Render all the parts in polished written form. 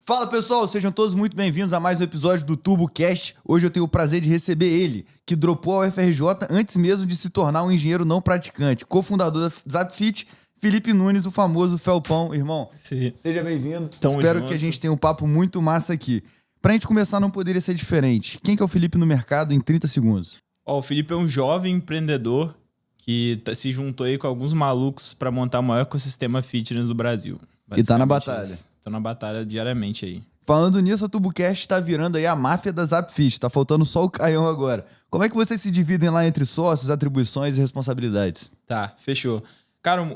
Fala pessoal, sejam todos muito bem-vindos a mais um episódio do TurboCast. Hoje eu tenho o prazer de receber ele, que dropou a UFRJ antes mesmo de se tornar um engenheiro não praticante, cofundador da Zapfit, Felipe Nunes, o famoso Felpão. Irmão, Sim. Seja bem-vindo. Tamo Espero junto. que a gente tenha um papo muito massa aqui. Pra gente começar, não poderia ser diferente. Quem que é o Felipe no mercado em 30 segundos? O Felipe é um jovem empreendedor que se juntou aí com alguns malucos para montar o maior ecossistema fitness do Brasil. E tá na batalha. Tô na batalha diariamente aí. Falando nisso, a TurboCast tá virando aí a máfia da Zapfit. Tá faltando só o Caião agora. Como é que vocês se dividem lá entre sócios, atribuições e responsabilidades? Tá, fechou. Cara,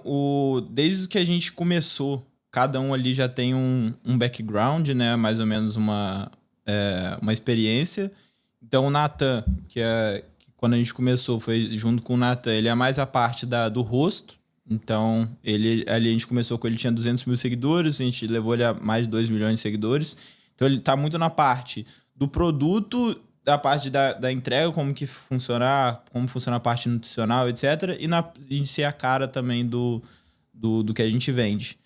desde que a gente começou, cada um ali já tem um background, né? Mais ou menos uma experiência. Então o Nathan, que quando a gente começou, foi junto com o Nathan, ele é mais a parte do rosto. Então, ali a gente começou com ele, tinha 200 mil seguidores, a gente levou ele a mais de 2 milhões de seguidores. Então, ele tá muito na parte do produto, da parte da entrega, como funciona a parte nutricional, etc. E de ser a cara também do que a gente vende.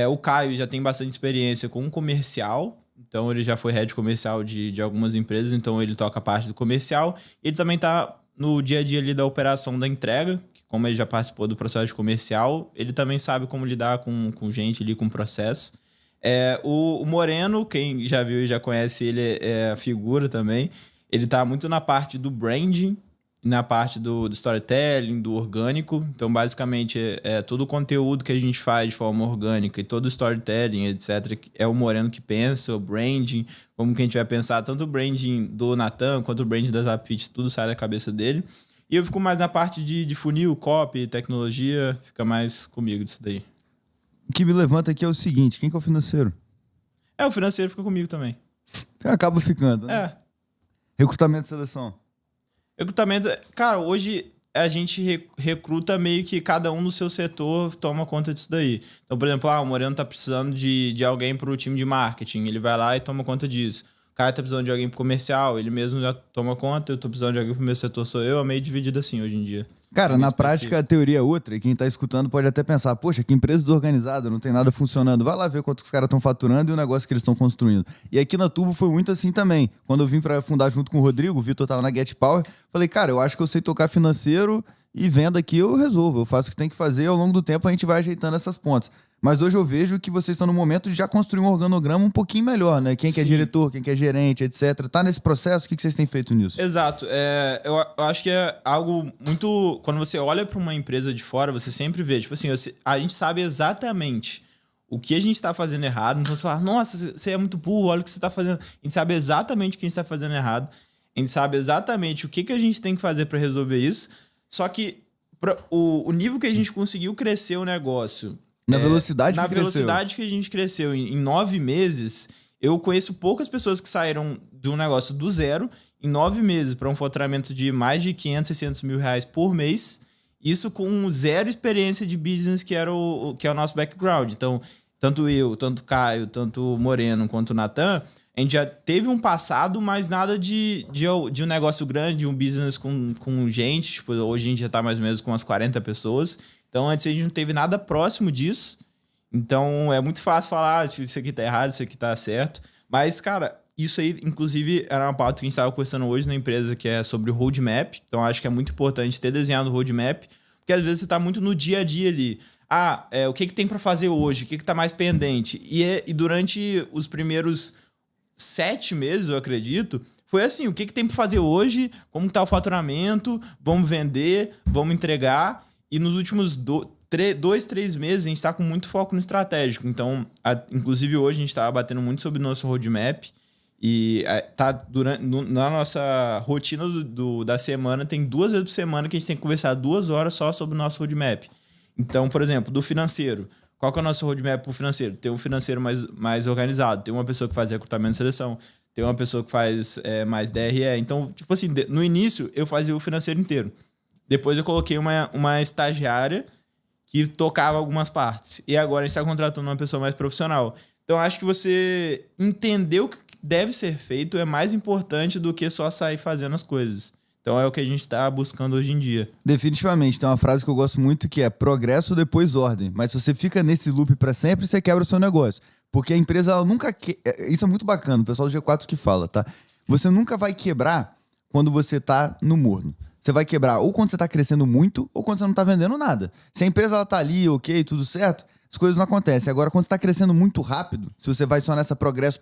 O Caio já tem bastante experiência com comercial, então ele já foi head comercial de algumas empresas, então ele toca a parte do comercial. Ele também tá no dia a dia ali da operação da entrega, como ele já participou do processo de comercial, ele também sabe como lidar com gente ali, com o processo. O Moreno, quem já viu e já conhece ele, é a figura também. Ele tá muito na parte do branding, na parte do storytelling, do orgânico. Então, basicamente, todo o conteúdo que a gente faz de forma orgânica e todo o storytelling, etc., é o Moreno que pensa, o branding, como que a gente vai pensar, tanto o branding do Nathan quanto o branding da Zapfit, tudo sai da cabeça dele. E eu fico mais na parte de funil, copy, tecnologia, fica mais comigo disso daí. O que me levanta aqui é o seguinte, quem que é o financeiro? O financeiro fica comigo também. Acaba ficando, né? Recrutamento e seleção. Recrutamento, cara, hoje a gente recruta meio que cada um no seu setor toma conta disso daí. Então, por exemplo, o Moreno tá precisando de alguém pro time de marketing, ele vai lá e toma conta disso. O Caio tá precisando de alguém pro comercial, ele mesmo já toma conta, eu tô precisando de alguém pro meu setor, sou eu, é meio dividido assim hoje em dia. Cara, na prática a teoria é outra, e quem tá escutando pode até pensar, poxa, que empresa desorganizada, não tem nada funcionando. Vai lá ver quanto os caras estão faturando e o negócio que eles estão construindo. E aqui na Turbo foi muito assim também. Quando eu vim pra fundar junto com o Rodrigo, o Vitor tava na Get Power, falei, cara, eu acho que eu sei tocar financeiro e venda aqui eu resolvo, eu faço o que tem que fazer e ao longo do tempo a gente vai ajeitando essas pontas. Mas hoje eu vejo que vocês estão no momento de já construir um organograma um pouquinho melhor, né? Quem que é diretor, quem que é gerente, etc. Tá nesse processo? O que vocês têm feito nisso? Exato. Eu acho que é algo muito... Quando você olha para uma empresa de fora, você sempre vê, tipo assim, a gente sabe exatamente o que a gente está fazendo errado. Então você fala, nossa, você é muito burro, olha o que você está fazendo. A gente sabe exatamente o que a gente está fazendo errado. A gente sabe exatamente o que a gente tem que fazer para resolver isso. Só que o nível que a gente conseguiu crescer o negócio... Na velocidade que a gente cresceu em 9 meses, eu conheço poucas pessoas que saíram de um negócio do zero em 9 meses para um faturamento de mais de 500, 600 mil reais por mês. Isso com zero experiência de business, que é o nosso background. Então, tanto eu, tanto o Caio, tanto o Moreno quanto o Nathan, a gente já teve um passado, mas nada de um negócio grande, um business com gente. Tipo, hoje a gente já tá mais ou menos com umas 40 pessoas. Então, antes a gente não teve nada próximo disso. Então, é muito fácil falar, isso aqui tá errado, isso aqui tá certo. Mas, cara, isso aí, inclusive, era uma pauta que a gente estava conversando hoje na empresa, que é sobre o roadmap. Então, acho que é muito importante ter desenhado o roadmap, porque às vezes você tá muito no dia a dia ali. O que tem para fazer hoje? O que tá mais pendente? E durante os primeiros 7 meses, eu acredito, foi assim, o que tem para fazer hoje? Como tá o faturamento? Vamos vender? Vamos entregar? E nos últimos 2-3 meses, a gente está com muito foco no estratégico. Então, inclusive hoje, a gente está batendo muito sobre o nosso roadmap. E na nossa rotina da semana, tem 2 vezes por semana que a gente tem que conversar 2 horas só sobre o nosso roadmap. Então, por exemplo, do financeiro. Qual que é o nosso roadmap para o financeiro? Tem um financeiro mais organizado. Tem uma pessoa que faz recrutamento e seleção. Tem uma pessoa que faz mais DRE. Então, tipo assim, no início, eu fazia o financeiro inteiro. Depois eu coloquei uma estagiária que tocava algumas partes. E agora a gente está contratando uma pessoa mais profissional. Então, acho que você entender o que deve ser feito é mais importante do que só sair fazendo as coisas. Então, é o que a gente está buscando hoje em dia. Definitivamente. Tem uma frase que eu gosto muito que é progresso depois ordem. Mas se você fica nesse loop para sempre, você quebra o seu negócio. Porque a empresa, ela nunca... Isso é muito bacana, o pessoal do G4 que fala, tá? Você nunca vai quebrar quando você tá no morno. Você vai quebrar ou quando você tá crescendo muito ou quando você não tá vendendo nada. Se a empresa ela tá ali, ok, tudo certo, as coisas não acontecem. Agora, quando você tá crescendo muito rápido, se você vai só nessa progresso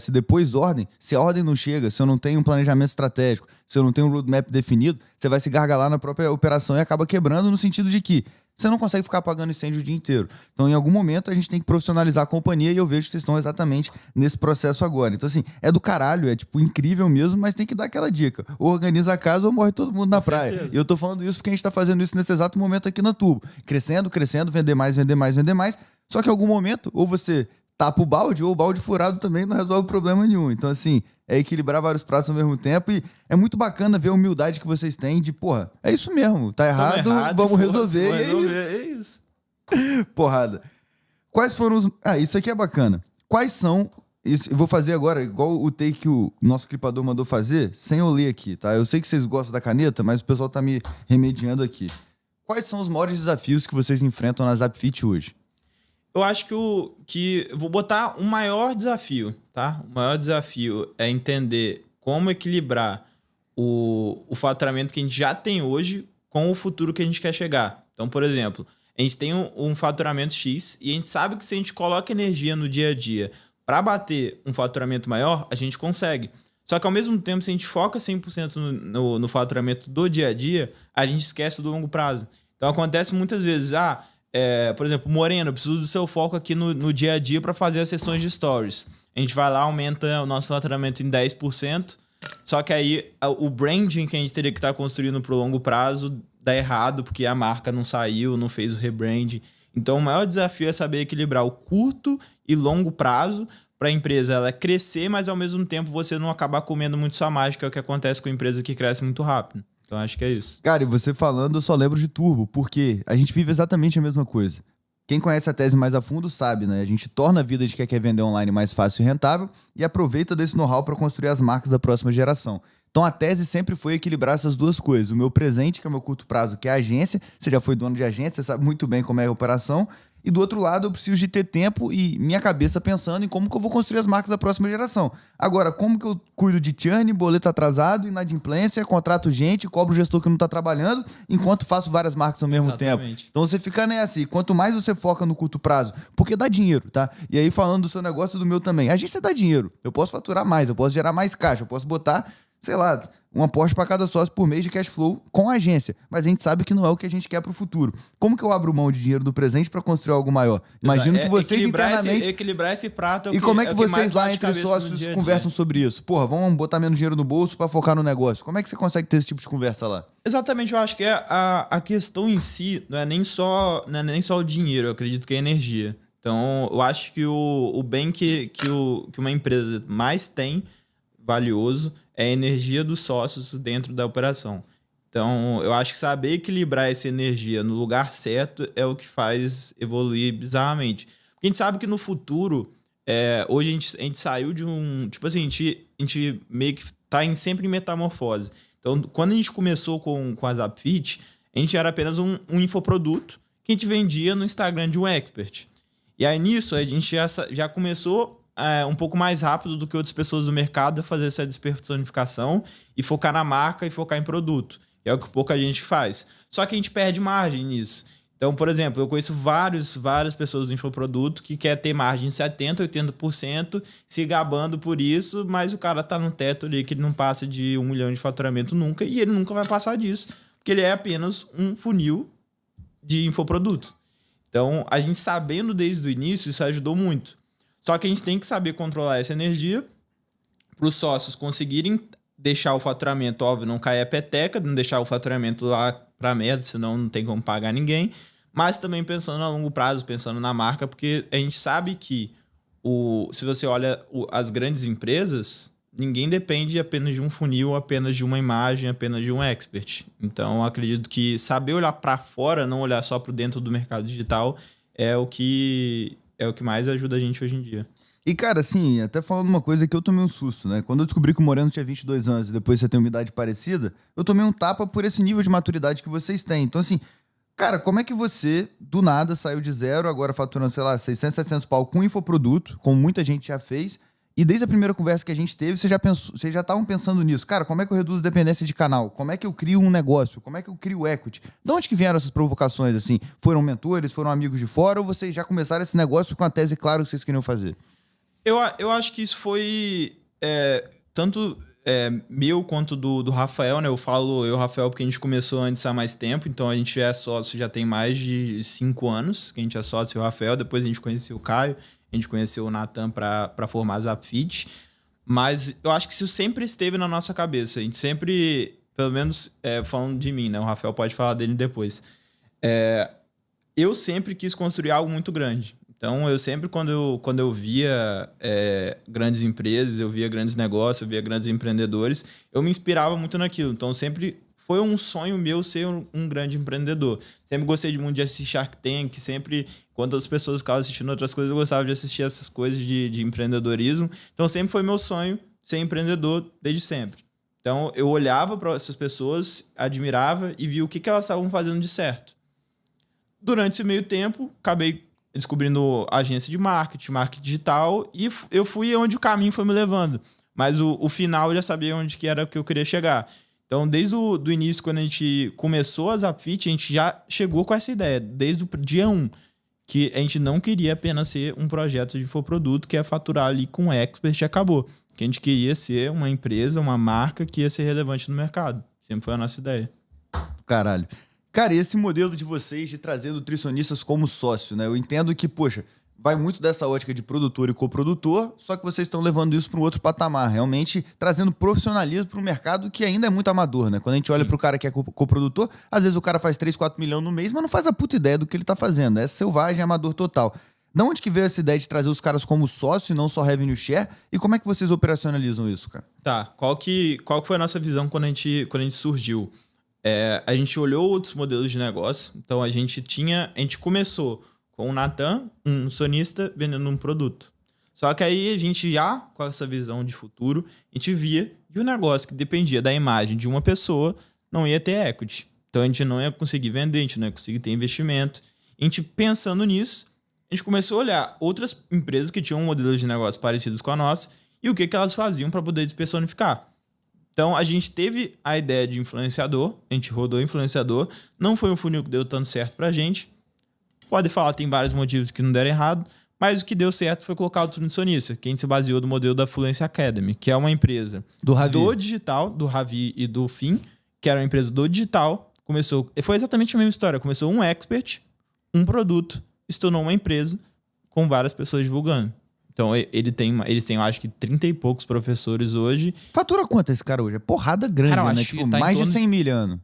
e depois ordem, se a ordem não chega, se eu não tenho um planejamento estratégico, se eu não tenho um roadmap definido, você vai se gargalar na própria operação e acaba quebrando no sentido de que você não consegue ficar apagando incêndio o dia inteiro. Então, em algum momento, a gente tem que profissionalizar a companhia e eu vejo que vocês estão exatamente nesse processo agora. Então, assim, é do caralho, é tipo incrível mesmo, mas tem que dar aquela dica. Ou organiza a casa ou morre todo mundo na praia. Certeza. E eu tô falando isso porque a gente tá fazendo isso nesse exato momento aqui na Turbo. Crescendo, vender mais. Só que em algum momento, ou você tapa o balde, ou o balde furado também não resolve problema nenhum. Então, assim, é equilibrar vários pratos ao mesmo tempo e é muito bacana ver a humildade que vocês têm de, porra, é isso mesmo, tá errado, vamos resolver. É isso. Porrada. Quais foram os... isso aqui é bacana. Quais são... Isso, eu vou fazer agora, igual o take que o nosso clipador mandou fazer, sem eu ler aqui, tá? Eu sei que vocês gostam da caneta, mas o pessoal tá me remediando aqui. Quais são os maiores desafios que vocês enfrentam na Zapfit hoje? Eu acho que eu vou botar um maior desafio, tá? O maior desafio é entender como equilibrar o faturamento que a gente já tem hoje com o futuro que a gente quer chegar. Então, por exemplo, a gente tem um faturamento X e a gente sabe que se a gente coloca energia no dia a dia para bater um faturamento maior, a gente consegue. Só que ao mesmo tempo, se a gente foca 100% no faturamento do dia a dia, a gente esquece do longo prazo. Então acontece muitas vezes, por exemplo, Moreno, eu preciso do seu foco aqui no dia a dia para fazer as sessões de stories. A gente vai lá, aumenta o nosso faturamento em 10%, só que aí o branding que a gente teria que estar construindo para o longo prazo dá errado, porque a marca não saiu, não fez o rebranding. Então o maior desafio é saber equilibrar o curto e longo prazo para a empresa ela crescer, mas ao mesmo tempo você não acabar comendo muito sua mágica, que é o que acontece com a empresa que cresce muito rápido. Então acho que é isso. Cara, e você falando, eu só lembro de Turbo, porque a gente vive exatamente a mesma coisa. Quem conhece a tese mais a fundo sabe, né? A gente torna a vida de quem quer vender online mais fácil e rentável e aproveita desse know-how para construir as marcas da próxima geração. Então a tese sempre foi equilibrar essas duas coisas. O meu presente, que é o meu curto prazo, que é a agência. Você já foi dono de agência, você sabe muito bem como é a operação. E do outro lado, eu preciso de ter tempo e minha cabeça pensando em como que eu vou construir as marcas da próxima geração. Agora, como que eu cuido de churn, boleto atrasado, inadimplência, contrato gente, cobro o gestor que não está trabalhando, enquanto faço várias marcas ao mesmo tempo. Então você fica nessa. E quanto mais você foca no curto prazo, porque dá dinheiro, tá? E aí falando do seu negócio e do meu também. A agência dá dinheiro. Eu posso faturar mais, eu posso gerar mais caixa, eu posso botar, sei lá, um aporte para cada sócio por mês de cash flow com a agência. Mas a gente sabe que não é o que a gente quer para o futuro. Como que eu abro mão de dinheiro do presente para construir algo maior? Imagino que vocês internamente... Equilibrar esse prato é o que, como é que vocês lá entre cabeça sócios conversam sobre isso? Porra, vamos botar menos dinheiro no bolso para focar no negócio. Como é que você consegue ter esse tipo de conversa lá? Exatamente, eu acho que a questão em si não é nem só o dinheiro, eu acredito que é a energia. Então, eu acho que o bem que uma empresa mais tem valioso é a energia dos sócios dentro da operação. Então, eu acho que saber equilibrar essa energia no lugar certo é o que faz evoluir bizarramente. Porque a gente sabe que no futuro, hoje a gente saiu de um... Tipo assim, a gente meio que tá sempre em metamorfose. Então, quando a gente começou com a Zapfit, a gente era apenas um infoproduto que a gente vendia no Instagram de um expert. E aí, nisso, a gente já começou um pouco mais rápido do que outras pessoas do mercado a fazer essa despersonificação e focar na marca e focar em produto. É o que pouca gente faz. Só que a gente perde margem nisso. Então, por exemplo, eu conheço várias pessoas do infoproduto que quer ter margem de 70%, 80%, se gabando por isso, mas o cara tá no teto ali que ele não passa de 1 milhão de faturamento nunca e ele nunca vai passar disso, porque ele é apenas um funil de infoproduto. Então, a gente sabendo desde o início, isso ajudou muito. Só que a gente tem que saber controlar essa energia para os sócios conseguirem deixar o faturamento, óbvio, não cair a peteca, não deixar o faturamento lá para merda, senão não tem como pagar ninguém. Mas também pensando a longo prazo, pensando na marca, porque a gente sabe que se você olha as grandes empresas, ninguém depende apenas de um funil, apenas de uma imagem, apenas de um expert. Então, eu acredito que saber olhar para fora, não olhar só para dentro do mercado digital, é o que mais ajuda a gente hoje em dia. E, cara, assim, até falando uma coisa que eu tomei um susto, né? Quando eu descobri que o Moreno tinha 22 anos e depois você tem uma idade parecida, eu tomei um tapa por esse nível de maturidade que vocês têm. Então, assim, Cara, como é que você, do nada, saiu de zero, agora faturando, sei lá, 600, 700 pau com infoproduto, como muita gente já fez, e desde a primeira conversa que a gente teve, vocês já estavam pensando nisso. Cara, como é que eu reduzo dependência de canal? Como é que eu crio um negócio? Como é que eu crio equity? De onde que vieram essas provocações, assim? Foram mentores, foram amigos de fora, ou vocês já começaram esse negócio com a tese clara que vocês queriam fazer? Eu acho que isso foi tanto meu quanto do Rafael, né? Eu falo eu, Rafael, porque a gente começou antes há mais tempo, então a gente é sócio já tem mais de 5 anos que a gente é sócio, o Rafael, depois a gente conheceu o Caio, a gente conheceu o Nathan para formar a Zapfit, mas eu acho que isso sempre esteve na nossa cabeça, a gente sempre, pelo menos falando de mim, né? O Rafael pode falar dele depois. Eu sempre quis construir algo muito grande. Então, eu sempre, quando eu via grandes empresas, eu via grandes negócios, eu via grandes empreendedores, eu me inspirava muito naquilo. Então, sempre foi um sonho meu ser um grande empreendedor. Sempre gostei muito de assistir Shark Tank, sempre, quando outras pessoas ficavam assistindo outras coisas, eu gostava de assistir essas coisas de empreendedorismo. Então, sempre foi meu sonho ser empreendedor desde sempre. Então, eu olhava para essas pessoas, admirava e via o que elas estavam fazendo de certo. Durante esse meio tempo, acabei descobrindo agência de marketing digital, e eu fui onde o caminho foi me levando. Mas o final eu já sabia onde que era que eu queria chegar. Então, desde o início, quando a gente começou a Zapfit, a gente já chegou com essa ideia, desde o dia 1, que a gente não queria apenas ser um projeto de infoproduto que ia faturar ali com expert e acabou. Que a gente queria ser uma empresa, uma marca que ia ser relevante no mercado. Sempre foi a nossa ideia. Caralho. Cara, e esse modelo de vocês de trazer nutricionistas como sócio, né? Eu entendo que, poxa, vai muito dessa ótica de produtor e coprodutor, só que vocês estão levando isso para um outro patamar, realmente trazendo profissionalismo para um mercado que ainda é muito amador, né? Quando a gente olha para o cara que é coprodutor, às vezes o cara faz 3, 4 milhões no mês, mas não faz a puta ideia do que ele tá fazendo. É selvagem, amador total. De onde que veio essa ideia de trazer os caras como sócio e não só revenue share? E como é que vocês operacionalizam isso, cara? Tá, qual que foi a nossa visão quando a gente surgiu? A gente olhou outros modelos de negócio. Então, a gente começou com o Nathan, um sonista, vendendo um produto. Só que aí a gente já, com essa visão de futuro, a gente via que o negócio que dependia da imagem de uma pessoa não ia ter equity. Então, a gente não ia conseguir vender, a gente não ia conseguir ter investimento. A gente, pensando nisso, a gente começou a olhar outras empresas que tinham modelos de negócio parecidos com a nossa e o que elas faziam para poder despersonificar. Então, a gente teve a ideia de influenciador, a gente rodou influenciador, não foi um funil que deu tanto certo pra gente. Pode falar, tem vários motivos que não deram errado, mas o que deu certo foi colocar o nutricionista, que a gente se baseou no modelo da Fluency Academy, que é uma empresa do digital, do Ravi e do Fim, que era uma empresa do digital. Foi exatamente a mesma história, começou um expert, um produto, se tornou uma empresa com várias pessoas divulgando. Então, eles têm, eu acho que 30 e poucos professores hoje. Fatura quanto esse cara hoje? É porrada grande, cara, né? Tipo, tá mais de 100 mil ano.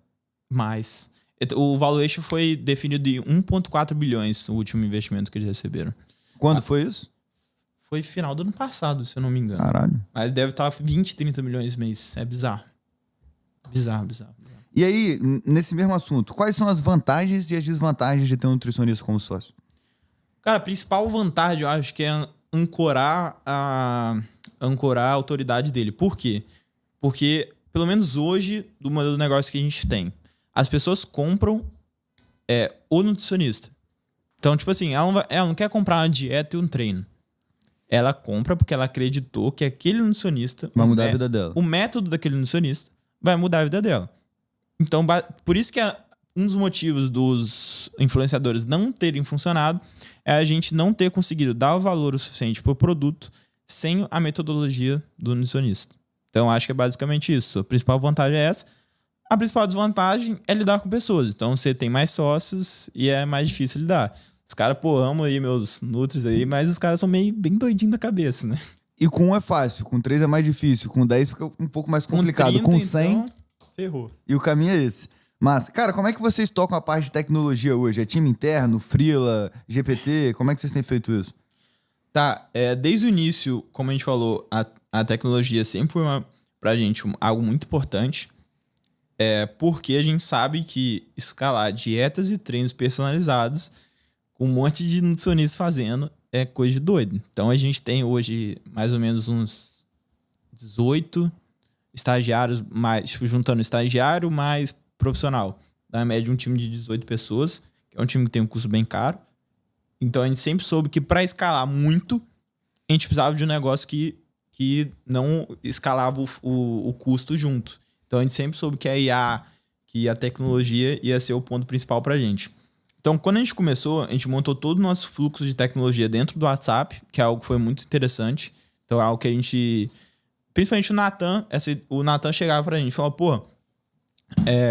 Mais. O valuation foi definido de 1,4 bilhões, o último investimento que eles receberam. Quando foi isso? Foi final do ano passado, se eu não me engano. Caralho. Mas deve estar 20, 30 milhões mês. É bizarro. Bizarro. E aí, nesse mesmo assunto, quais são as vantagens e as desvantagens de ter um nutricionista como sócio? Cara, a principal vantagem, eu acho que é ancorar a autoridade dele. Por quê? Porque, pelo menos hoje, do modelo de negócio que a gente tem, as pessoas compram o nutricionista. Então, tipo assim, ela não quer comprar uma dieta e um treino. Ela compra porque ela acreditou que aquele nutricionista vai mudar a vida dela. O método daquele nutricionista vai mudar a vida dela. Então, por isso que um dos motivos dos influenciadores não terem funcionado é a gente não ter conseguido dar o valor o suficiente para o produto sem a metodologia do nutricionista. Então, acho que é basicamente isso. A principal vantagem é essa. A principal desvantagem é lidar com pessoas. Então, você tem mais sócios e é mais difícil lidar. Os caras, amo aí meus nutris aí, mas os caras são meio bem doidinhos da cabeça, né? E com 1 é fácil, com 3 é mais difícil, com 10 fica um pouco mais complicado. Com 100, então, ferrou. E o caminho é esse. Mas, cara, como é que vocês tocam a parte de tecnologia hoje? É time interno, freela, GPT? Como é que vocês têm feito isso? Tá, desde o início, como a gente falou, a tecnologia sempre foi pra gente algo muito importante. Porque a gente sabe que escalar dietas e treinos personalizados com um monte de nutricionistas fazendo é coisa de doido. Então a gente tem hoje mais ou menos uns 18 estagiários, mais, tipo, juntando estagiário mais profissional. na média, um time de 18 pessoas, que é um time que tem um custo bem caro. Então, a gente sempre soube que para escalar muito, a gente precisava de um negócio que não escalava o custo junto. Então, a gente sempre soube que a IA, que a tecnologia ia ser o ponto principal pra gente. Então, quando a gente começou, a gente montou todo o nosso fluxo de tecnologia dentro do WhatsApp, que é algo que foi muito interessante. Então, é algo que a gente... Principalmente o Natan chegava pra gente e falava, pô,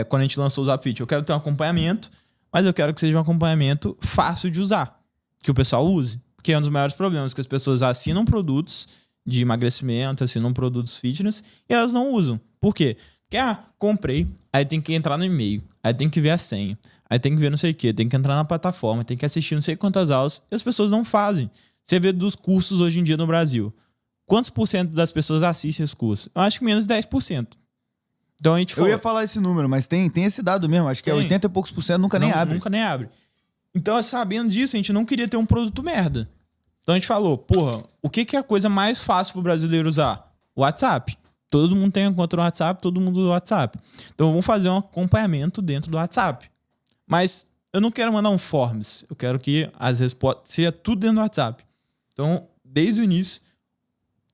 quando a gente lançou o Zapfit, eu quero ter um acompanhamento, mas eu quero que seja um acompanhamento fácil de usar, que o pessoal use. Porque é um dos maiores problemas, que as pessoas assinam produtos de emagrecimento, assinam produtos fitness, e elas não usam. Por quê? Porque, comprei, aí tem que entrar no e-mail, aí tem que ver a senha, aí tem que ver não sei o quê, tem que entrar na plataforma, tem que assistir não sei quantas aulas, e as pessoas não fazem. Você vê dos cursos hoje em dia no Brasil. Quantos por cento das pessoas assistem os cursos? Eu acho que menos de 10%. Então a gente falou... Eu ia falar esse número, mas tem esse dado mesmo. Acho que é 80 e poucos por cento nunca nem abre. Nunca nem abre. Então, sabendo disso, a gente não queria ter um produto merda. Então a gente falou, porra, o que é a coisa mais fácil pro brasileiro usar? O WhatsApp. Todo mundo tem conta no WhatsApp, todo mundo usa o WhatsApp. Então vamos fazer um acompanhamento dentro do WhatsApp. Mas eu não quero mandar um forms. Eu quero que as respostas seja tudo dentro do WhatsApp. Então, desde o início,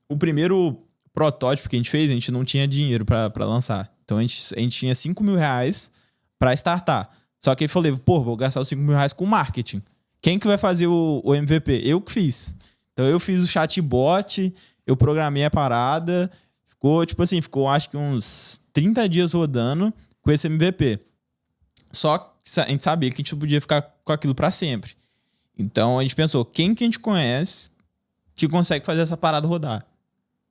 o primeiro protótipo que a gente fez, a gente não tinha dinheiro para lançar. Então a gente tinha 5 mil reais para startar. Só que eu falei, pô, vou gastar os 5 mil reais com marketing. Quem que vai fazer o MVP? Eu que fiz. Então eu fiz o chatbot, eu programei a parada, ficou acho que uns 30 dias rodando com esse MVP. Só que a gente sabia que a gente não podia ficar com aquilo para sempre. Então a gente pensou, quem que a gente conhece que consegue fazer essa parada rodar?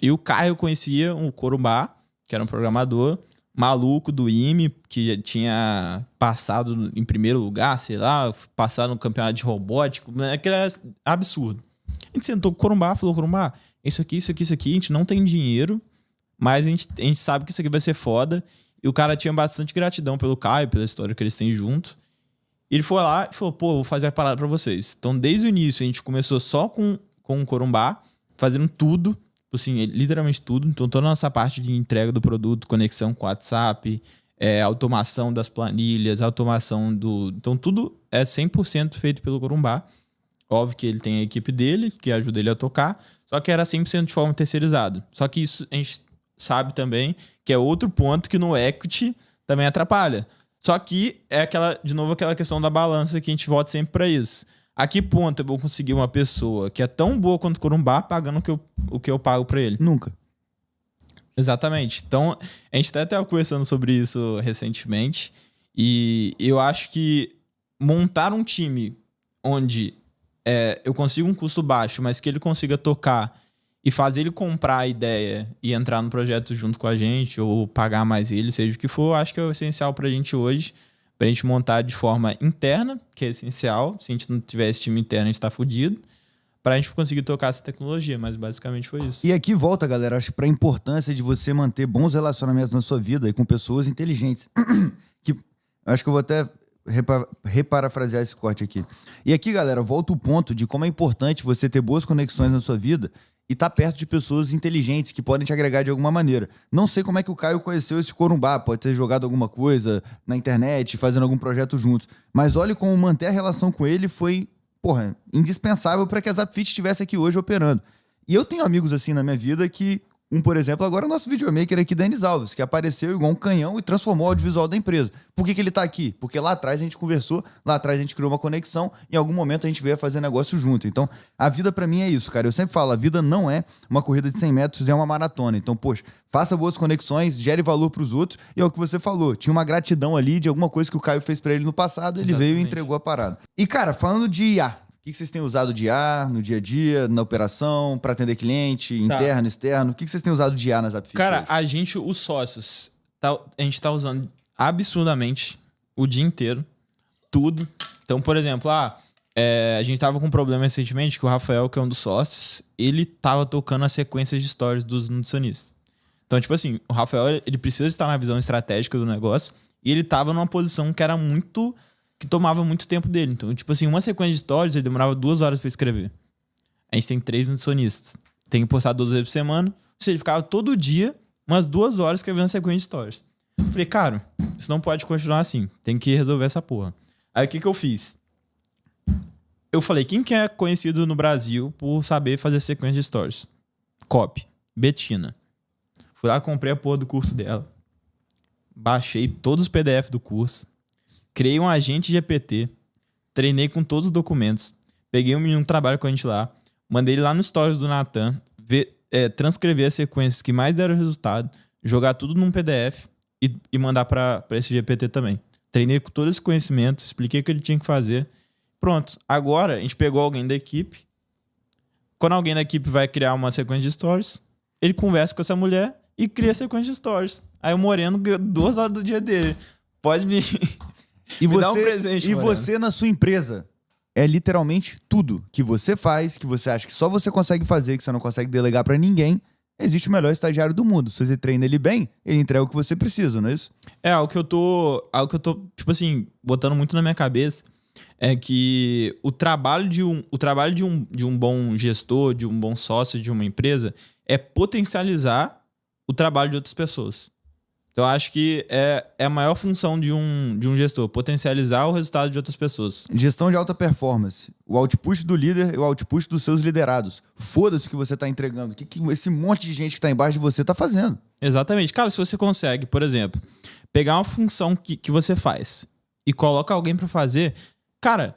E o Caio conhecia o Corumbá, que era um programador maluco do IME, que tinha passado em primeiro lugar, sei lá, passado no campeonato de robótico, que era absurdo. A gente sentou com o Corumbá, falou, Corumbá, isso aqui, a gente não tem dinheiro, mas a gente sabe que isso aqui vai ser foda. E o cara tinha bastante gratidão pelo Caio, pela história que eles têm junto. E ele foi lá e falou, pô, vou fazer a parada pra vocês. Então, desde o início, a gente começou só com o Corumbá, fazendo tudo, assim, literalmente tudo. Então, toda a nossa parte de entrega do produto, conexão com o WhatsApp, automação das planilhas, automação do... Então, tudo é 100% feito pelo Corumbá. Óbvio que ele tem a equipe dele, que ajuda ele a tocar, só que era 100% de forma terceirizada. Só que isso a gente sabe também que é outro ponto que no equity também atrapalha. Só que é de novo aquela questão da balança que a gente volta sempre para isso. A que ponto eu vou conseguir uma pessoa que é tão boa quanto o Corumbá pagando o que eu pago para ele? Nunca. Exatamente. Então, a gente até estava conversando sobre isso recentemente e eu acho que montar um time onde eu consigo um custo baixo, mas que ele consiga tocar e fazer ele comprar a ideia e entrar no projeto junto com a gente ou pagar mais ele, seja o que for, acho que é o essencial pra gente hoje, pra gente montar de forma interna, que é essencial. Se a gente não tiver esse time interno, a gente tá fudido, pra gente conseguir tocar essa tecnologia, mas basicamente foi isso. E aqui volta, galera, acho que pra importância de você manter bons relacionamentos na sua vida e com pessoas inteligentes. Acho que eu vou até reparafrasear esse corte aqui. E aqui, galera, volta o ponto de como é importante você ter boas conexões na sua vida e estar perto de pessoas inteligentes que podem te agregar de alguma maneira. Não sei como é que o Caio conheceu esse Corumbá, pode ter jogado alguma coisa na internet, fazendo algum projeto juntos, mas olhe como manter a relação com ele foi, indispensável para que a Zapfit estivesse aqui hoje operando. E eu tenho amigos assim na minha vida que... por exemplo, agora o nosso videomaker aqui, Denis Alves, que apareceu igual um canhão e transformou o audiovisual da empresa. Por que ele tá aqui? Porque lá atrás a gente conversou, lá atrás a gente criou uma conexão, em algum momento a gente veio a fazer negócio junto. Então, a vida pra mim é isso, cara. Eu sempre falo, a vida não é uma corrida de 100 metros, é uma maratona. Então, poxa, faça boas conexões, gere valor pros outros, e é o que você falou. Tinha uma gratidão ali de alguma coisa que o Caio fez pra ele no passado, ele veio e entregou a parada. E, cara, falando de IA, o que vocês têm usado de IA no dia a dia, na operação, para atender cliente, interno, externo? O que vocês têm usado de IA nas Zapfit? Cara, os sócios, a gente tá usando absurdamente o dia inteiro, tudo. Então, por exemplo, a gente tava com um problema recentemente que o Rafael, que é um dos sócios, ele tava tocando as sequências de stories dos nutricionistas. Então, tipo assim, o Rafael, ele precisa estar na visão estratégica do negócio e ele tava numa posição que era que tomava muito tempo dele. Então, tipo assim, uma sequência de stories, ele demorava 2 horas pra escrever. A gente tem 3 nutricionistas. Tem que postar 12 vezes por semana. Ou seja, ele ficava todo dia, umas 2 horas escrevendo sequência de stories. Eu falei, cara, isso não pode continuar assim. Tem que resolver essa porra. Aí o que eu fiz? Eu falei, quem que é conhecido no Brasil por saber fazer sequência de stories? Copy. Betina. Fui lá, comprei a porra do curso dela. Baixei todos os PDF do curso. Criei um agente GPT. Treinei com todos os documentos. Peguei um menino que trabalha com a gente lá. Mandei ele lá no stories do Natan. Transcrever as sequências que mais deram resultado. Jogar tudo num PDF. E mandar pra esse GPT também. Treinei com todo esse conhecimento. Expliquei o que ele tinha que fazer. Pronto. Agora, a gente pegou alguém da equipe. Quando alguém da equipe vai criar uma sequência de stories, ele conversa com essa mulher e cria a sequência de stories. Aí o Moreno ganhou 2 horas do dia dele. Pode me, me dar um presente, Moreno. Você, na sua empresa, é literalmente tudo que você faz, que você acha que só você consegue fazer, que você não consegue delegar pra ninguém. Existe o melhor estagiário do mundo. Se você treina ele bem, ele entrega o que você precisa, não é isso? Algo que eu tô, tipo assim, botando muito na minha cabeça é que o trabalho de um bom gestor, de um bom sócio de uma empresa é potencializar o trabalho de outras pessoas. Então, eu acho que é a maior função de um gestor, potencializar o resultado de outras pessoas. Gestão de alta performance. O output do líder e o output dos seus liderados. Foda-se o que você está entregando. O que esse monte de gente que está embaixo de você está fazendo. Exatamente. Cara, se você consegue, por exemplo, pegar uma função que você faz e coloca alguém para fazer, cara,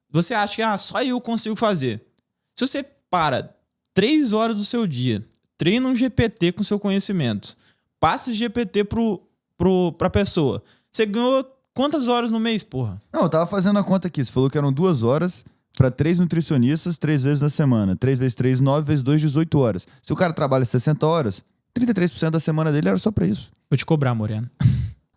você acha que só eu consigo fazer. Se você para 3 horas do seu dia, treina um GPT com seu conhecimento, passa esse GPT pra pessoa. Você ganhou quantas horas no mês, porra? Não, eu tava fazendo a conta aqui. Você falou que eram 2 horas para 3 nutricionistas 3 vezes na semana. 3 vezes 3, 9 vezes 2, 18 horas. Se o cara trabalha 60 horas, 33% da semana dele era só pra isso. Vou te cobrar, Moreno.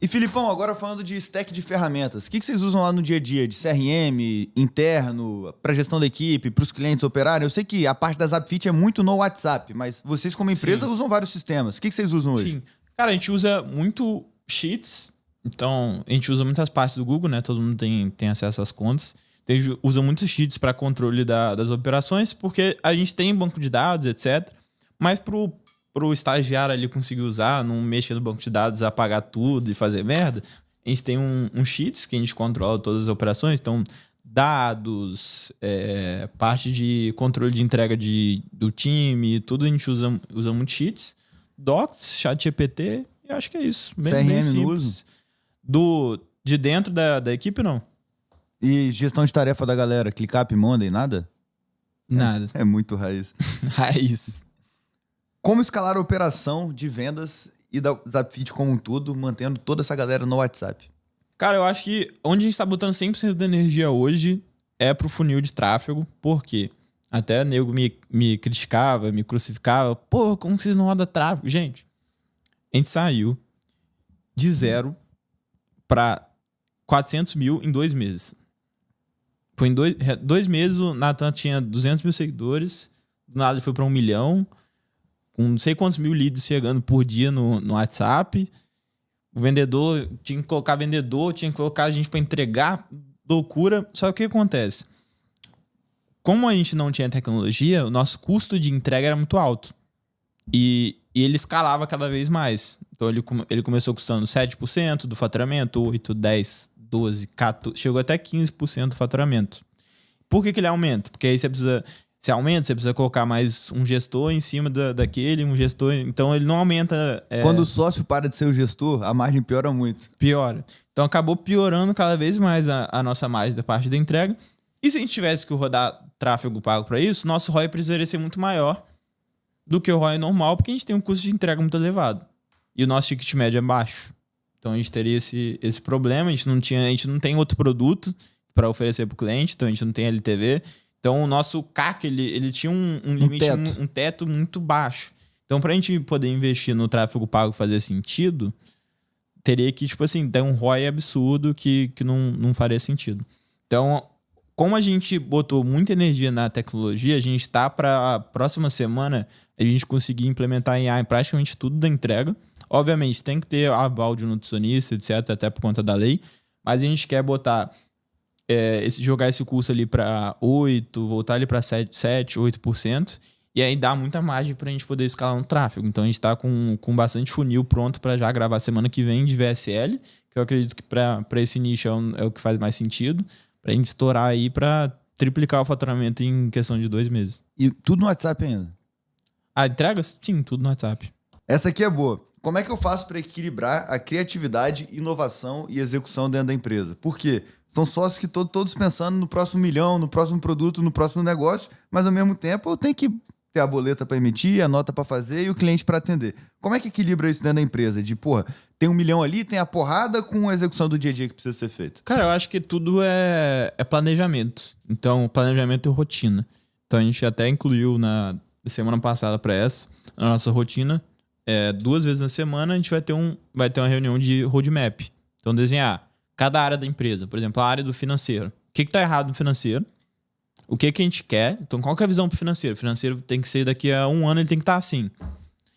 E Filipão, agora falando de stack de ferramentas, o que vocês usam lá no dia a dia? De CRM, interno, para gestão da equipe, para os clientes operarem? Eu sei que a parte da Zapfit é muito no WhatsApp, mas vocês como empresa usam vários sistemas. O que vocês usam hoje? Sim. Cara, a gente usa muito Sheets. Então, a gente usa muitas partes do Google, né? Todo mundo tem acesso às contas. Então, a gente usa muitos Sheets para controle das operações, porque a gente tem banco de dados, etc. Mas pro estagiário ali conseguir usar, não mexer no banco de dados, apagar tudo e fazer merda, a gente tem um Sheets que a gente controla todas as operações. Então, dados, parte de controle de entrega do time, tudo a gente usa muito Sheets. Docs, ChatGPT, e acho que é isso. Bem simples. De dentro da equipe, não. E gestão de tarefa da galera? ClickUp, Monday, nada? Nada. É muito raiz. Raiz. Como escalar a operação de vendas e da Zapfit como um todo, mantendo toda essa galera no WhatsApp? Cara, eu acho que onde a gente tá botando 100% da energia hoje é pro funil de tráfego. Por quê? Até nego me criticava, me crucificava. Pô, como vocês não rodam tráfego? Gente, a gente saiu de 0 para 400 mil em 2 meses. Foi em 2 meses o Natan tinha 200 mil seguidores. Do nada ele foi para 1 milhão. Com não sei quantos mil leads chegando por dia no WhatsApp. O vendedor, tinha que colocar a gente para entregar. Loucura. Só que o que acontece? Como a gente não tinha tecnologia, o nosso custo de entrega era muito alto. E ele escalava cada vez mais. Então ele começou custando 7% do faturamento, 8%, 10%, 12%, 14%, chegou até 15% do faturamento. Por que ele aumenta? Porque aí você precisa colocar mais um gestor em cima daquele, um gestor. Então ele não aumenta. Quando o sócio para de ser o gestor, a margem piora muito. Piora. Então acabou piorando cada vez mais a nossa margem da parte da entrega. E se a gente tivesse que rodar tráfego pago para isso, nosso ROI precisaria ser muito maior do que o ROI normal, porque a gente tem um custo de entrega muito elevado. E o nosso ticket médio é baixo. Então a gente teria esse problema. A gente não tem outro produto para oferecer para o cliente, então a gente não tem LTV. Então o nosso CAC ele tinha um limite, um teto muito baixo. Então para a gente poder investir no tráfego pago fazer sentido, teria que, tipo assim, ter um ROI absurdo que não faria sentido. Então, como a gente botou muita energia na tecnologia, a gente está para a próxima semana a gente conseguir implementar em AI em praticamente tudo da entrega. Obviamente, tem que ter aval de um nutricionista, etc., até por conta da lei. Mas a gente quer botar, jogar esse curso ali para 8%, voltar ali para 7%, 8%. E aí dá muita margem pra gente poder escalar no tráfego. Então a gente tá com bastante funil pronto para já gravar semana que vem de VSL, que eu acredito que para esse nicho é o que faz mais sentido, pra gente estourar aí pra triplicar o faturamento em questão de 2 meses. E tudo no WhatsApp ainda? A entrega? Sim, tudo no WhatsApp. Essa aqui é boa. Como é que eu faço para equilibrar a criatividade, inovação e execução dentro da empresa? Por quê? São sócios que todos pensando no próximo milhão, no próximo produto, no próximo negócio, mas ao mesmo tempo eu tenho que ter a boleta para emitir, a nota para fazer e o cliente para atender. Como é que equilibra isso dentro da empresa? De, porra, tem 1 milhão ali, tem a porrada com a execução do dia a dia que precisa ser feita. Cara, eu acho que tudo é planejamento. Então, planejamento e rotina. Então, a gente até incluiu na semana passada para essa, na nossa rotina, 2 vezes na semana a gente vai ter uma reunião de roadmap. Então, desenhar cada área da empresa. Por exemplo, a área do financeiro. O que está errado no financeiro? O que a gente quer? Então, qual que é a visão pro financeiro? O financeiro tem que ser daqui a 1 ano, ele tem que estar assim.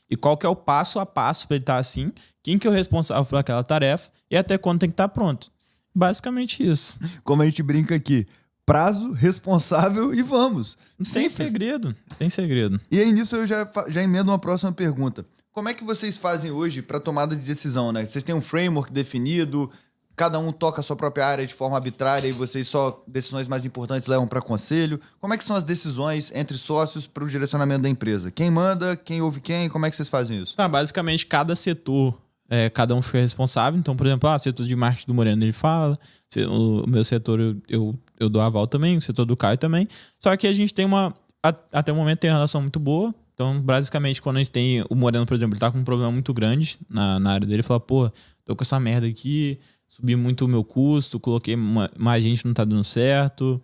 E qual que é o passo a passo para ele estar assim? Quem que é o responsável por aquela tarefa? E até quando tem que estar pronto? Basicamente isso. Como a gente brinca aqui, prazo, responsável e vamos. Tem segredo. Tem segredo. E aí, nisso, eu já emendo uma próxima pergunta. Como é que vocês fazem hoje para tomada de decisão, né? Vocês têm um framework definido, cada um toca a sua própria área de forma arbitrária e vocês só decisões mais importantes levam para conselho. Como é que são as decisões entre sócios para o direcionamento da empresa? Quem manda, quem ouve quem? Como é que vocês fazem isso? Basicamente, cada setor, cada um fica responsável. Então, por exemplo, setor de marketing do Moreno, ele fala. O meu setor, eu dou aval também. O setor do Caio também. Só que a gente tem até o momento, tem uma relação muito boa. Então, basicamente, quando a gente tem... O Moreno, por exemplo, ele tá com um problema muito grande na área dele. Ele fala, pô, tô com essa merda aqui, subi muito o meu custo, coloquei mais gente, não tá dando certo.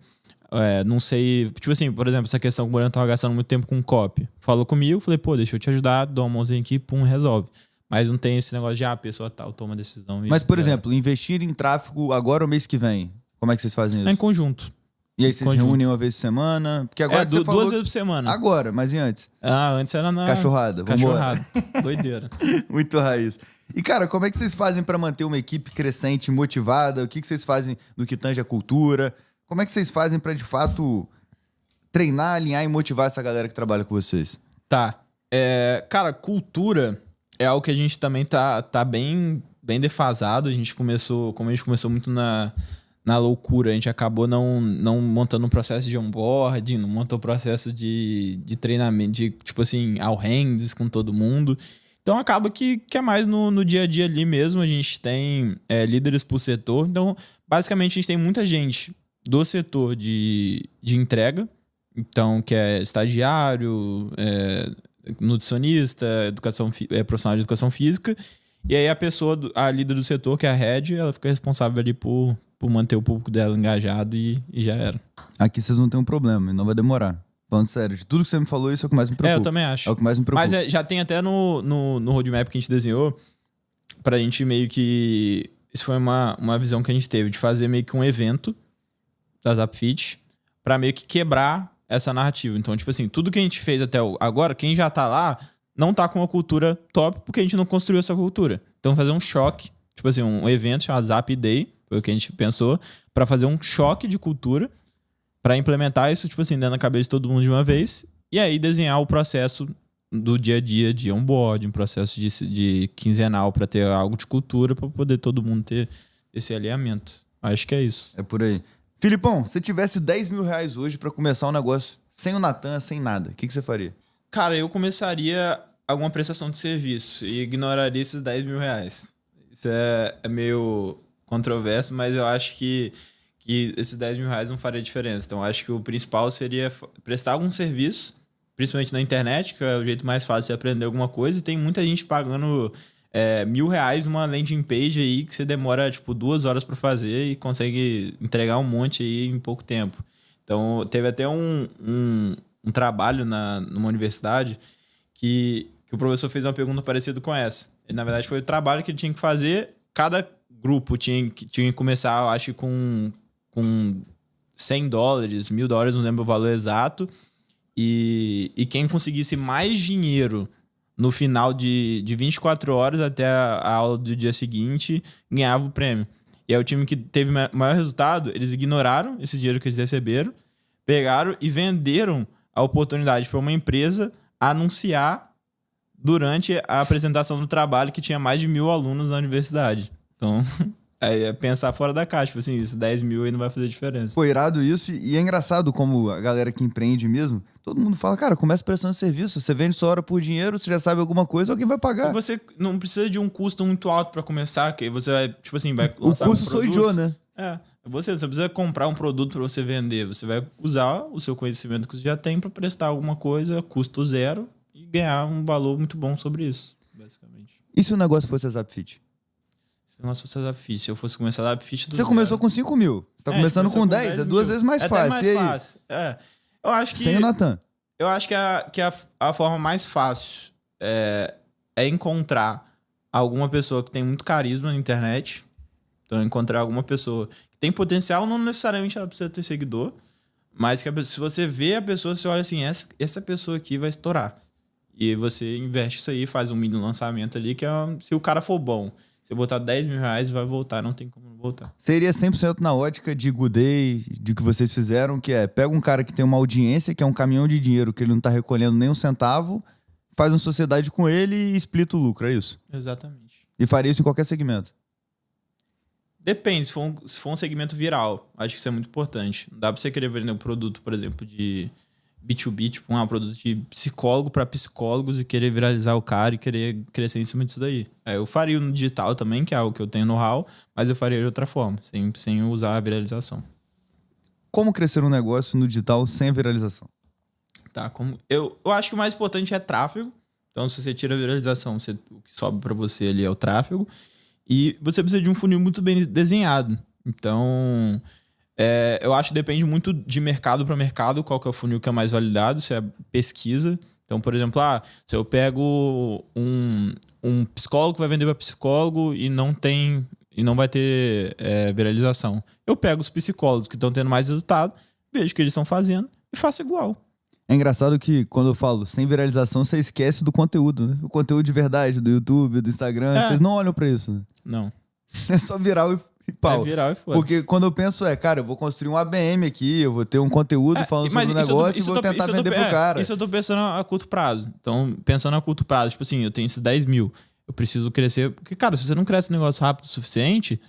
Não sei... Tipo assim, por exemplo, essa questão que o Moreno tava gastando muito tempo com copy. Falou comigo, falei, pô, deixa eu te ajudar, dou uma mãozinha aqui, pum, resolve. Mas não tem esse negócio de, a pessoa tal toma decisão. Mas, por exemplo, investir em tráfego agora ou mês que vem? Como é que vocês fazem isso? Em conjunto. E aí vocês reúnem uma vez por semana? Porque agora que você falou... 2 vezes por semana. Agora, mas e antes? Antes era na... Cachorrada. Cachorrada. Doideira. Muito raiz. E, cara, como é que vocês fazem para manter uma equipe crescente, motivada? O que vocês fazem no que tange a cultura? Como é que vocês fazem para, de fato, treinar, alinhar e motivar essa galera que trabalha com vocês? Tá. Cara, cultura é algo que a gente também tá bem defasado. Como a gente começou muito na loucura, a gente acabou não montando um processo de onboarding, não montou um processo de treinamento, de, tipo assim, all hands com todo mundo. Então acaba que é mais no dia a dia ali mesmo. A gente tem líderes por setor. Então, basicamente, a gente tem muita gente do setor de entrega, então, que é estagiário, nutricionista, profissional de educação física. E aí a líder do setor, que é a head, ela fica responsável ali por manter o público dela engajado e já era. Aqui vocês não tem um problema, não vai demorar. Falando sério, de tudo que você me falou, isso é o que mais me preocupa. Eu também acho. É o que mais me preocupa. Mas já tem até no roadmap que a gente desenhou, pra gente meio que... Isso foi uma visão que a gente teve, de fazer meio que um evento da Zapfit pra meio que quebrar essa narrativa. Então, tipo assim, tudo que a gente fez até agora, quem já tá lá, não tá com uma cultura top porque a gente não construiu essa cultura. Então, fazer um choque, tipo assim, um evento chamado Zap Day, foi o que a gente pensou, pra fazer um choque de cultura, pra implementar isso, tipo assim, dentro da cabeça de todo mundo de uma vez, e aí desenhar o processo do dia a dia de onboarding, um processo de quinzenal pra ter algo de cultura, pra poder todo mundo ter esse alinhamento. Acho que é isso. É por aí. Filipão, se tivesse 10 mil reais hoje pra começar um negócio sem o Natan, sem nada, o que você faria? Cara, eu começaria alguma prestação de serviço e ignoraria esses 10 mil reais. Isso é meio controverso, mas eu acho que esses 10 mil reais não faria diferença. Então, eu acho que o principal seria prestar algum serviço, principalmente na internet, que é o jeito mais fácil de aprender alguma coisa. E tem muita gente pagando R$1.000 uma landing page aí que você demora, 2 horas para fazer e consegue entregar um monte aí em pouco tempo. Então, teve até um trabalho numa universidade que o professor fez uma pergunta parecida com essa. E, na verdade, foi o trabalho que ele tinha que fazer. Cada grupo tinha que começar, eu acho, com $100, $1.000, não lembro o valor exato. E quem conseguisse mais dinheiro no final de 24 horas até a aula do dia seguinte, ganhava o prêmio. E aí o time que teve maior resultado, eles ignoraram esse dinheiro que eles receberam, pegaram e venderam a oportunidade para uma empresa anunciar durante a apresentação do trabalho que tinha mais de 1.000 alunos na universidade. Então, é pensar fora da caixa. Tipo assim, esses 10 mil aí não vai fazer diferença. Foi irado isso, e é engraçado como a galera que empreende mesmo, todo mundo fala, cara, começa prestando serviço, você vende sua hora por dinheiro, você já sabe alguma coisa, alguém vai pagar. E você não precisa de um custo muito alto para começar, que você vai, tipo assim, vai lançar o custo sou eu, né? Você precisa comprar um produto para você vender, você vai usar o seu conhecimento que você já tem para prestar alguma coisa, custo zero, e ganhar um valor muito bom sobre isso, basicamente. E se o negócio fosse a Zapfit? Se não fosse a Zapfit, se eu fosse começar a Zapfit do Você começou com 5 mil, você tá começando com 10, é 2 vezes mais fácil. É mais fácil. Eu acho que... Sem o Natan. Eu acho que a forma mais fácil é encontrar alguma pessoa que tem muito carisma na internet. Então, encontrar alguma pessoa que tem potencial, não necessariamente ela precisa ter seguidor, mas que se você vê a pessoa, você olha assim, essa pessoa aqui vai estourar. E você investe isso aí, faz um mini lançamento ali, que se o cara for bom, você botar 10 mil reais, vai voltar, não tem como não voltar. Seria 100% na ótica de Good Day, de que vocês fizeram, que pega um cara que tem uma audiência, que é um caminhão de dinheiro, que ele não tá recolhendo nem um centavo, faz uma sociedade com ele e explita o lucro, é isso? Exatamente. E faria isso em qualquer segmento? Depende, se for um segmento viral, acho que isso é muito importante. Não dá pra você querer vender um produto, por exemplo, de B2B, tipo um produto de psicólogo para psicólogos e querer viralizar o cara e querer crescer em cima disso daí. Eu faria no digital também, que é algo que eu tenho know-how, mas eu faria de outra forma, sem usar a viralização. Como crescer um negócio no digital sem a viralização? Tá, eu acho que o mais importante é tráfego. Então, se você tira a viralização, o que sobe para você ali é o tráfego. E você precisa de um funil muito bem desenhado. Então, eu acho que depende muito de mercado para mercado, qual que é o funil que é mais validado, se é pesquisa. Então, por exemplo, se eu pego um psicólogo que vai vender para psicólogo e não vai ter viralização. Eu pego os psicólogos que estão tendo mais resultado, vejo o que eles estão fazendo e faço igual. É engraçado que quando eu falo sem viralização, você esquece do conteúdo, né? O conteúdo de verdade, do YouTube, do Instagram, vocês não olham pra isso, né? Não. É só viral e pau. É viral e foda-se. Porque quando eu penso cara, eu vou construir um ABM aqui, eu vou ter um conteúdo falando sobre o negócio e vou tentar vender pro cara. Isso eu tô pensando a curto prazo. Então, pensando a curto prazo, tipo assim, eu tenho esses 10 mil, eu preciso crescer. Porque, cara, se você não cresce um negócio rápido o suficiente...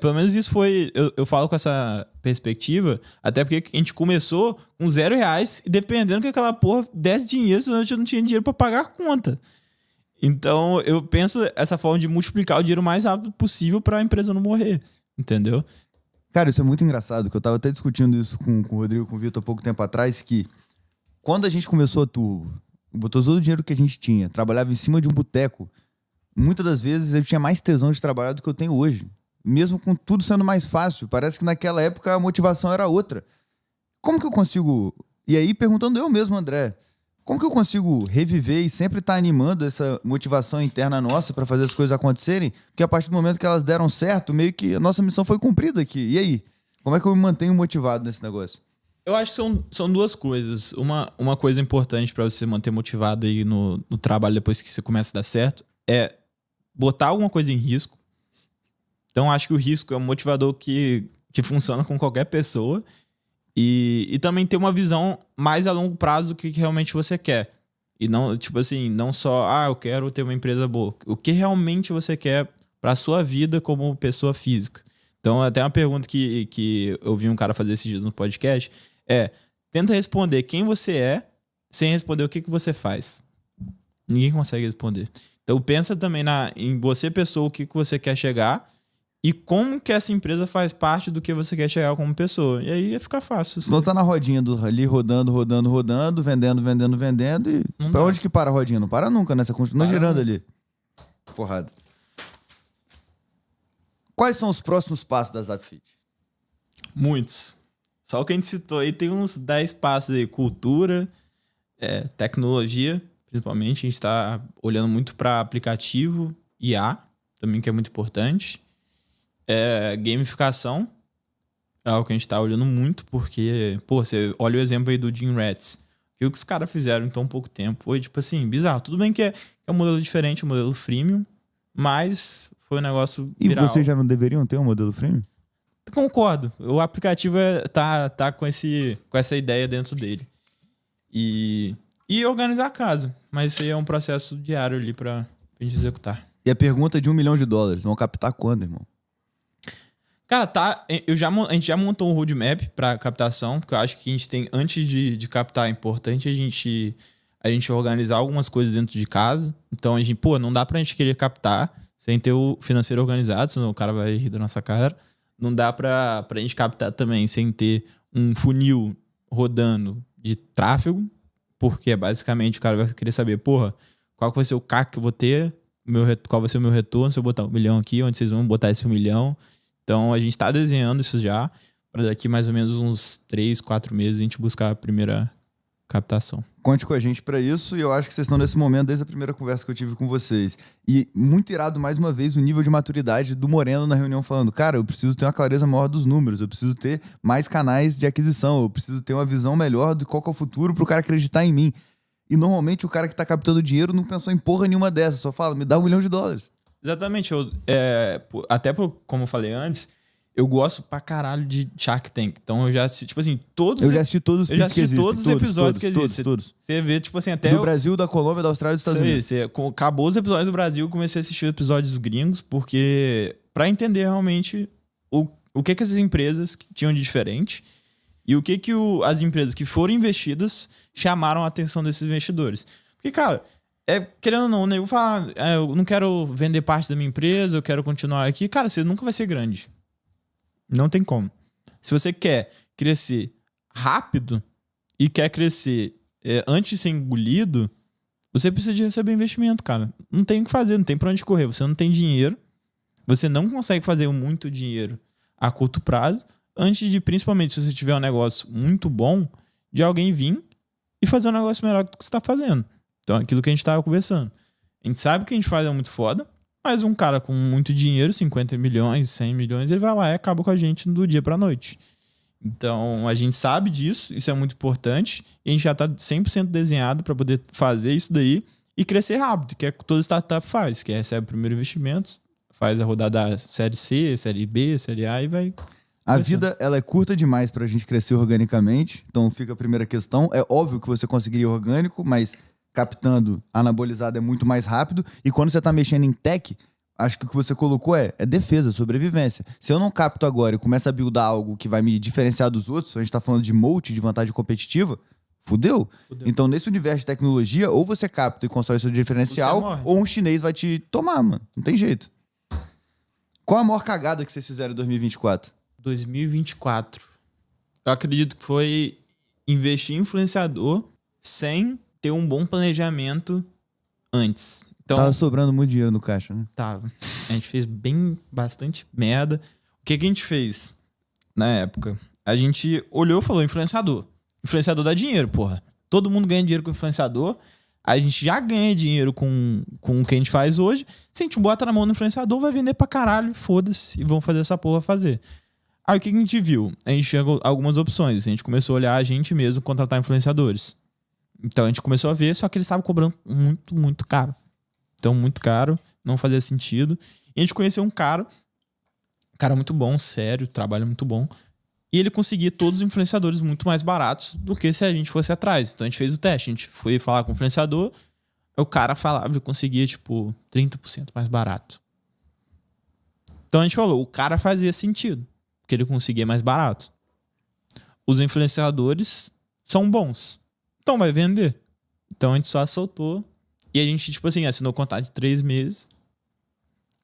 pelo menos isso foi... Eu falo com essa perspectiva, até porque a gente começou com R$0 e dependendo que aquela porra desse dinheiro, senão a gente não tinha dinheiro pra pagar a conta. Então, eu penso essa forma de multiplicar o dinheiro o mais rápido possível pra empresa não morrer. Entendeu? Cara, isso é muito engraçado, que eu tava até discutindo isso com o Rodrigo, com o Vitor, há pouco tempo atrás, que quando a gente começou a Turbo, botou todo o dinheiro que a gente tinha, trabalhava em cima de um boteco, muitas das vezes eu tinha mais tesão de trabalhar do que eu tenho hoje. Mesmo com tudo sendo mais fácil. Parece que naquela época a motivação era outra. Como que eu consigo... E aí, perguntando eu mesmo, André, como que eu consigo reviver e sempre estar animando essa motivação interna nossa para fazer as coisas acontecerem? Porque a partir do momento que elas deram certo, meio que a nossa missão foi cumprida aqui. E aí? Como é que eu me mantenho motivado nesse negócio? Eu acho que são duas coisas. Uma coisa importante para você manter motivado aí no trabalho depois que você começa a dar certo é botar alguma coisa em risco. Então, acho que o risco é um motivador que funciona com qualquer pessoa. E também ter uma visão mais a longo prazo do que realmente você quer. E não, tipo assim, não só, eu quero ter uma empresa boa. O que realmente você quer para a sua vida como pessoa física. Então, até uma pergunta que eu vi um cara fazer esses dias no podcast tenta responder quem você é sem responder o que você faz. Ninguém consegue responder. Então, pensa também em você, pessoa, o que você quer chegar. E como que essa empresa faz parte do que você quer chegar como pessoa. E aí ia ficar fácil. Não tá na rodinha ali, rodando, vendendo. E não pra dá. Onde que para a rodinha? Não para nunca, né? Você continua girando ali. Porrada. Quais são os próximos passos da Zapfit? Muitos. Só o que a gente citou aí tem uns 10 passos aí. Cultura, tecnologia, principalmente. A gente tá olhando muito para aplicativo, IA, também que é muito importante. Gamificação é algo que a gente tá olhando muito, porque, você olha o exemplo aí do Gym Rats. O que os caras fizeram em tão pouco tempo foi, tipo assim, bizarro. Tudo bem que é um modelo diferente, um modelo freemium, mas foi um negócio viral. E vocês já não deveriam ter um modelo freemium? Concordo. O aplicativo tá com essa ideia dentro dele. E organizar a casa. Mas isso aí é um processo diário ali pra gente executar. E a pergunta de $1 milhão, vão captar quando, irmão? Cara, a gente já montou um roadmap pra captação, porque eu acho que a gente tem, antes de captar, é importante a gente organizar algumas coisas dentro de casa. Então a gente, não dá pra gente querer captar sem ter o financeiro organizado, senão o cara vai rir da nossa cara. Não dá pra gente captar também sem ter um funil rodando de tráfego, porque basicamente o cara vai querer saber, qual que vai ser o CAC que eu vou ter, qual vai ser o meu retorno, se eu botar $1 milhão aqui, onde vocês vão botar esse $1 milhão. Então a gente tá desenhando isso já, para daqui mais ou menos uns 3, 4 meses a gente buscar a primeira captação. Conte com a gente pra isso, e eu acho que vocês estão nesse momento desde a primeira conversa que eu tive com vocês. E muito irado, mais uma vez, o nível de maturidade do Moreno na reunião falando, cara, eu preciso ter uma clareza maior dos números, eu preciso ter mais canais de aquisição, eu preciso ter uma visão melhor de qual que é o futuro pro cara acreditar em mim. E normalmente o cara que tá captando dinheiro não pensou em porra nenhuma dessas, só fala, me dá $1 milhão. Exatamente. Como eu falei antes, eu gosto pra caralho de Shark Tank. Então eu já assisti, tipo assim, Eu já assisti todos os todos os episódios que existem. Todos. Você vê, tipo assim, até... Do Brasil, da Colômbia, da Austrália e dos Estados Unidos. Acabou os episódios do Brasil, comecei a assistir episódios gringos, porque... Pra entender realmente o que essas empresas tinham de diferente e o que as empresas que foram investidas chamaram a atenção desses investidores. Porque, cara... querendo ou não, né? Eu vou falar, eu não quero vender parte da minha empresa, eu quero continuar aqui. Cara, você nunca vai ser grande. Não tem como. Se você quer crescer rápido e quer crescer antes de ser engolido, você precisa de receber investimento, cara. Não tem o que fazer, não tem pra onde correr. Você não tem dinheiro, você não consegue fazer muito dinheiro a curto prazo, antes de, principalmente, se você tiver um negócio muito bom, de alguém vir e fazer um negócio melhor do que você tá fazendo. Então, aquilo que a gente tava conversando. A gente sabe que a gente faz é muito foda, mas um cara com muito dinheiro, 50 milhões, 100 milhões, ele vai lá e acaba com a gente do dia pra noite. Então, a gente sabe disso, isso é muito importante, e a gente já tá 100% desenhado para poder fazer isso daí e crescer rápido, que é o que toda startup faz, que recebe o primeiro investimento, faz a rodada série C, série B, série A e vai... A vida, ela é curta demais pra gente crescer organicamente, então fica a primeira questão. É óbvio que você conseguiria orgânico, mas... captando anabolizado é muito mais rápido. E quando você tá mexendo em tech, acho que o que você colocou é defesa, sobrevivência. Se eu não capto agora e começo a buildar algo que vai me diferenciar dos outros, a gente tá falando de moat, de vantagem competitiva, fudeu. Então, nesse universo de tecnologia, ou você capta e constrói seu diferencial, ou um chinês vai te tomar, mano. Não tem jeito. Qual a maior cagada que vocês fizeram em 2024? 2024. Eu acredito que foi investir em influenciador sem... ter um bom planejamento antes. Então, tava sobrando muito dinheiro no caixa, né? Tava. A gente fez bastante merda. O que a gente fez na época? A gente olhou e falou, influenciador. Influenciador dá dinheiro, porra. Todo mundo ganha dinheiro com influenciador. A gente já ganha dinheiro com o que a gente faz hoje. Se a gente bota na mão do influenciador, vai vender pra caralho, foda-se. E vão fazer essa porra fazer. Aí o que a gente viu? A gente tinha algumas opções. A gente começou a olhar a gente mesmo contratar influenciadores. Então a gente começou a ver, só que eles estavam cobrando muito, muito caro. Então, muito caro, não fazia sentido. E a gente conheceu um cara muito bom, sério, trabalho muito bom. E ele conseguia todos os influenciadores muito mais baratos do que se a gente fosse atrás. Então a gente fez o teste, a gente foi falar com o influenciador, o cara falava e conseguia, 30% mais barato. Então a gente falou, o cara fazia sentido, porque ele conseguia mais barato. Os influenciadores são bons. Então vai vender. Então a gente só soltou. E a gente, assinou contrato de 3 meses.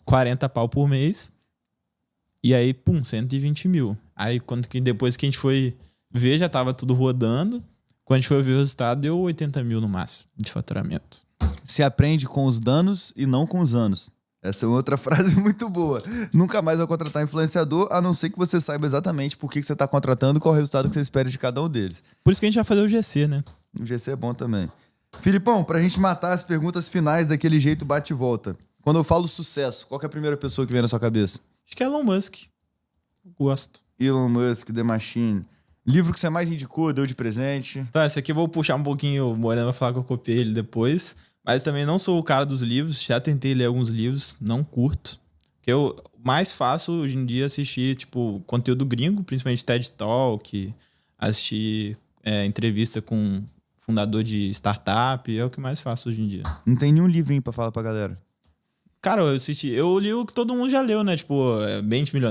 40 pau por mês. E aí, 120 mil. Aí depois que a gente foi ver, já tava tudo rodando. Quando a gente foi ver o resultado, deu 80 mil no máximo de faturamento. Se aprende com os danos e não com os anos. Essa é outra frase muito boa. Nunca mais vai contratar influenciador, a não ser que você saiba exatamente por que você está contratando e qual é o resultado que você espera de cada um deles. Por isso que a gente vai fazer o GC, né? O GC é bom também. Filipão, pra gente matar as perguntas finais daquele jeito bate e volta. Quando eu falo sucesso, qual que é a primeira pessoa que vem na sua cabeça? Acho que é Elon Musk. Gosto. Elon Musk, The Machine. Livro que você mais indicou, deu de presente? Tá, esse aqui eu vou puxar um pouquinho, o Moreno vai falar que eu copiei ele depois. Mas também não sou o cara dos livros, já tentei ler alguns livros, não curto. Que eu mais faço hoje em dia assistir, conteúdo gringo, principalmente TED Talk, assistir entrevista com fundador de startup, é o que mais faço hoje em dia. Não tem nenhum livrinho pra falar pra galera. Cara, eu li o que todo mundo já leu, né? Tipo,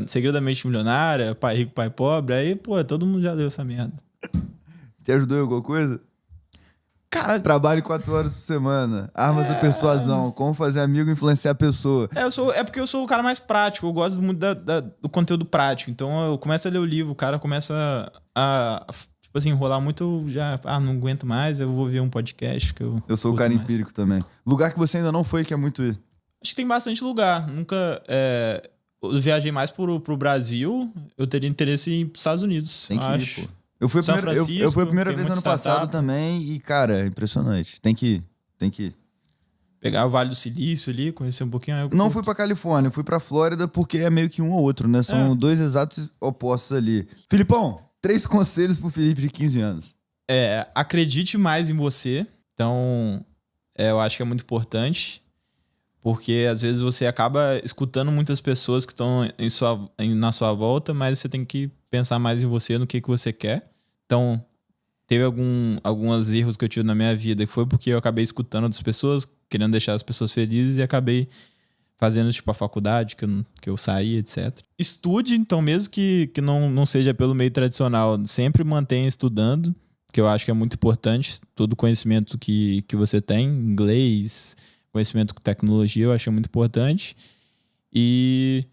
Segredo da Mente Milionária, Pai Rico, Pai Pobre. Aí, pô, todo mundo já leu essa merda. Te ajudou em alguma coisa? Cara, Trabalhe 4 horas por semana. Armas da persuasão. Como fazer amigo e influenciar a pessoa. é porque eu sou o cara mais prático. Eu gosto muito do conteúdo prático. Então, eu começo a ler o livro, o cara começa a tipo assim, enrolar muito, eu já... não aguento mais, eu vou ver um podcast que eu sou o cara empírico também. Lugar que você ainda não foi, que é muito ir. Acho que tem bastante lugar. Nunca... eu viajei mais pro Brasil. Eu teria interesse em Estados Unidos. Tem que acho. ir, pô. Eu fui a primeira vez ano passado também e, cara, é impressionante. Tem que ir. Pegar o Vale do Silício ali, conhecer um pouquinho. Não fui pra Califórnia, fui pra Flórida porque é meio que um ou outro, né? São dois exatos opostos ali. Filipão, 3 conselhos pro Felipe de 15 anos. Acredite mais em você. Então, eu acho que é muito importante. Porque às vezes você acaba escutando muitas pessoas que estão na sua volta, mas você tem que pensar mais em você, no que você quer. Então, teve alguns erros que eu tive na minha vida, que foi porque eu acabei escutando outras pessoas, querendo deixar as pessoas felizes, e acabei fazendo tipo a faculdade, que eu saí, etc. Estude, então, mesmo que não seja pelo meio tradicional, sempre mantenha estudando, que eu acho que é muito importante. Todo conhecimento que você tem, inglês, conhecimento com tecnologia, eu acho muito importante. E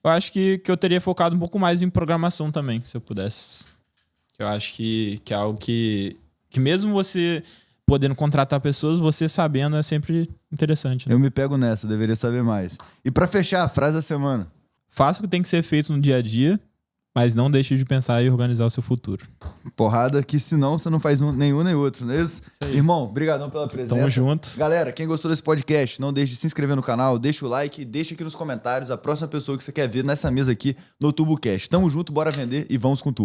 eu acho que eu teria focado um pouco mais em programação também, se eu pudesse. Eu acho que é algo que mesmo você podendo contratar pessoas, você sabendo é sempre interessante. Né? Eu me pego nessa, deveria saber mais. E pra fechar, a frase da semana. Faça o que tem que ser feito no dia a dia, mas não deixe de pensar e organizar o seu futuro. Porrada, que senão você não faz nenhum nem outro, não é isso? Irmão, brigadão pela presença. Tamo junto. Galera, quem gostou desse podcast, não deixe de se inscrever no canal, deixa o like, deixa aqui nos comentários a próxima pessoa que você quer ver nessa mesa aqui no TurboCast. Tamo junto, bora vender e vamos com tudo.